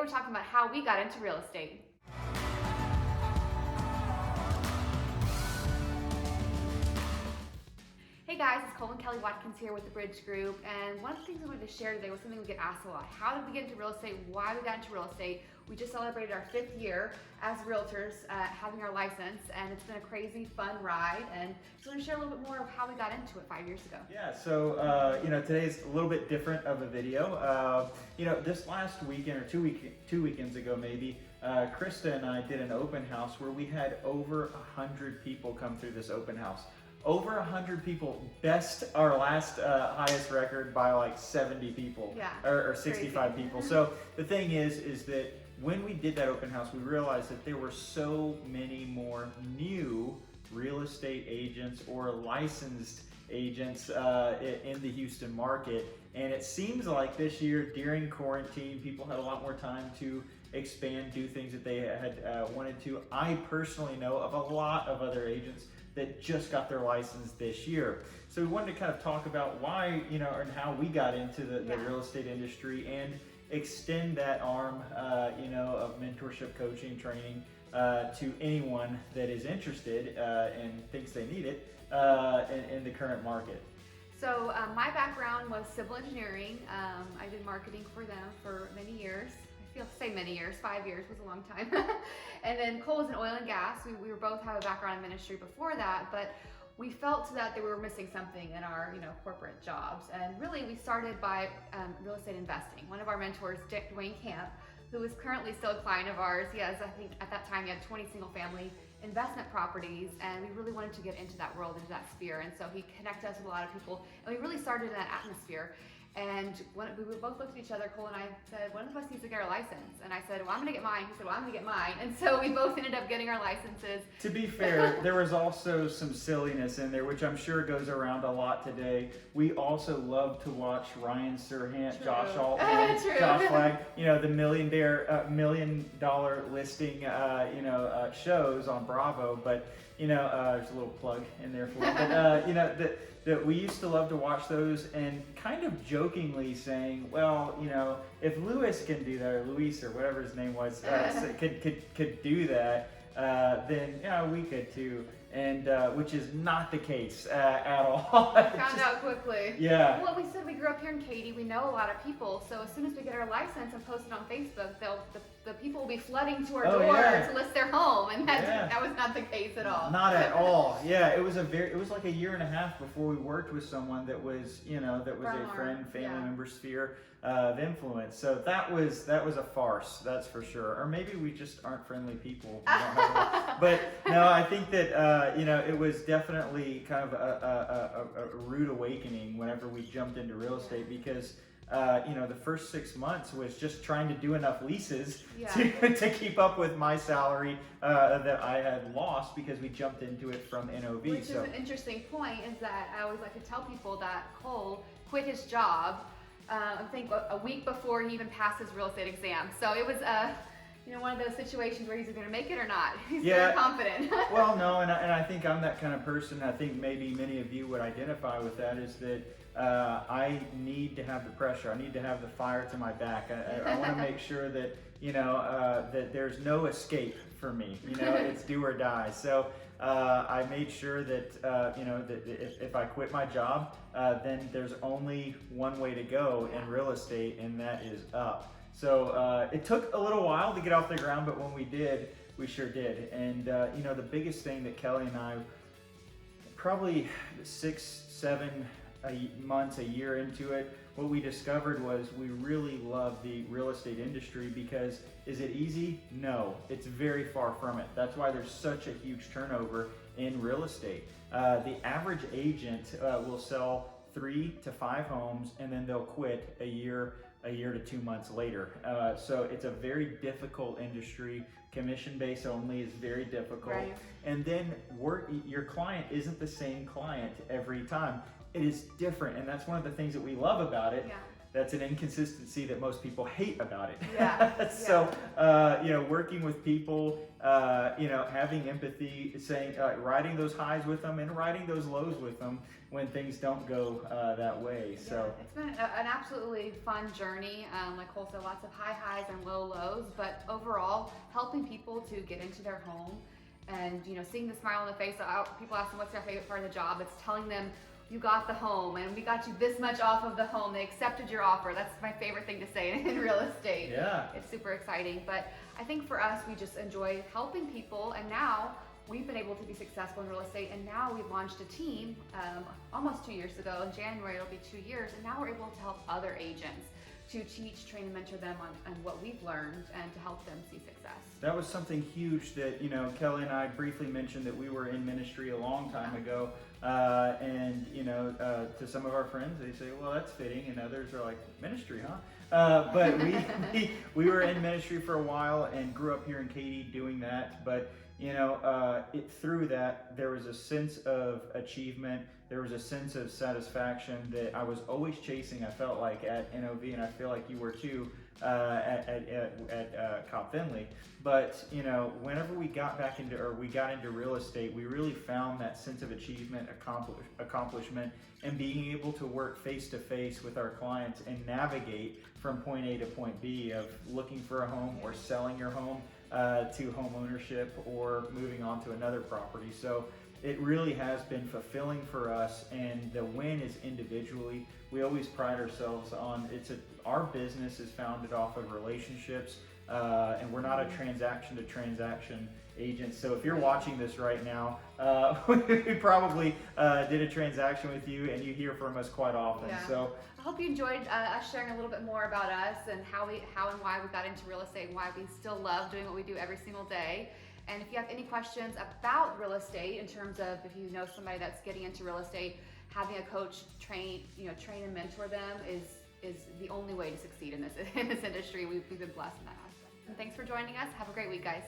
we're talking about how we got into real estate. Hey guys, it's Cole and Kelly Watkins here with the Bridge Group, and one of the things I wanted to share today was something we get asked a lot. How did we get into real estate? Why we got into real estate? We just celebrated our 5th year as realtors having our license, and it's been a crazy, fun ride, and just want to share a little bit more of how we got into it 5 years ago. Yeah, so today's a little bit different of a video. This last weekend or two weekends ago maybe, Krista and I did an open house where we had over 100 people come through this open house. Over 100 people, best our last highest record by like 70 people, Yeah, or 65 crazy. people. So the thing is that when we did that open house, we realized that there were so many more new real estate agents or licensed agents in the Houston market. And it seems like this year during quarantine, people had a lot more time to expand, do things that they had wanted to. I personally know of a lot of other agents that just got their license this year. So we wanted to kind of talk about why, and how we got into the real estate industry and extend that arm, of mentorship, coaching, training to anyone that is interested and thinks they need it in the current market. So my background was civil engineering. I did marketing for them for many years. I say many years, 5 years was a long time. And then Cole was in oil and gas. We were both have a background in ministry before that, but we felt that we were missing something in our corporate jobs. And really we started by real estate investing. One of our mentors, Dwayne Camp, who is currently still a client of ours, he has, I think at that time he had 20 single family investment properties, and we really wanted to get into that world, into that sphere. And so he connected us with a lot of people, and we really started in that atmosphere. And when we both looked at each other, Cole and I said, one of us needs to get our license. And I said, well, I'm gonna get mine. He said, well, I'm gonna get mine. And so we both ended up getting our licenses. To be fair, there was also some silliness in there, which I'm sure goes around a lot today. We also love to watch Ryan Serhant, True. Josh Altman, True. Josh Flagg, the $1 million listing, shows on Bravo. But there's a little plug in there for you. But that we used to love to watch those and kind of jokingly saying, well, if Lewis can do that, or Luis or whatever his name was, could do that, then we could too. And which is not the case at all. Found out quickly. Yeah. Well, we said we grew up here in Katy. We know a lot of people. So as soon as we get our license and post it on Facebook, the people will be flooding to our door to list their home, and that was not the case at all. Not at all. Yeah, it was like a year and a half before we worked with someone that was a friend, family member sphere of influence. So that was a farce, that's for sure. Or maybe we just aren't friendly people. But no, I think that it was definitely kind of a rude awakening whenever we jumped into real estate, because the first 6 months was just trying to do enough leases to keep up with my salary that I had lost because we jumped into it from NOV. Which is an interesting point, is that I always like to tell people that Cole quit his job, I think a week before he even passed his real estate exam. So it was one of those situations where he's going to make it or not. He's very confident. Well, no, and I think I'm that kind of person. I think maybe many of you would identify with that, is that I need to have the pressure. I need to have the fire to my back. I want to make sure that, that there's no escape for me. It's do or die. So I made sure that, that if I quit my job, then there's only one way to go in real estate, and that is up. So it took a little while to get off the ground, but when we did, we sure did. And the biggest thing that Kelly and I, probably 6-7 months, a year into it, what we discovered was we really love the real estate industry. Because is it easy? No, it's very far from it. That's why there's such a huge turnover in real estate. The average agent will sell 3 to 5 homes, and then they'll quit a year to 2 months later. So it's a very difficult industry. Commission-based only is very difficult. Right. And then your client isn't the same client every time. It is different, and that's one of the things that we love about it. Yeah. that's an inconsistency that most people hate about it. Yeah. So, working with people, having empathy, saying, riding those highs with them and riding those lows with them when things don't go that way. So it's been an absolutely fun journey. Like Cole said, lots of high highs and low lows, but overall, helping people to get into their home and seeing the smile on the face. People ask them what's their favorite part of the job. It's telling them you got the home and we got you this much off of the home. They accepted your offer. That's my favorite thing to say in real estate. Yeah. It's super exciting. But I think for us, we just enjoy helping people, and now we've been able to be successful in real estate, and now we've launched a team almost 2 years ago. In January, it'll be 2 years, and now we're able to help other agents to teach, train, and mentor them on what we've learned and to help them see success. That was something huge that, Kelly and I briefly mentioned that we were in ministry a long time ago. To some of our friends, they say, well, that's fitting. And others are like, ministry, huh? But we were in ministry for a while and grew up here in Katy doing that. But, through that, there was a sense of achievement. There was a sense of satisfaction that I was always chasing, I felt like, at NOV, and I feel like you were too at Cobb Finley. But whenever we got into real estate, we really found that sense of achievement, accomplishment, and being able to work face to face with our clients and navigate from point A to point B of looking for a home or selling your home to home ownership or moving on to another property. So it really has been fulfilling for us, and the win is individually. We always pride ourselves on our business is founded off of relationships, and we're not a transaction to transaction agent. So if you're watching this right now, we probably did a transaction with you, and you hear from us quite often. Yeah. So I hope you enjoyed us sharing a little bit more about us and how and why we got into real estate and why we still love doing what we do every single day. And if you have any questions about real estate, in terms of if you know somebody that's getting into real estate, having a coach train and mentor them is the only way to succeed in this industry. We've been blessed in that aspect. And thanks for joining us. Have a great week, guys.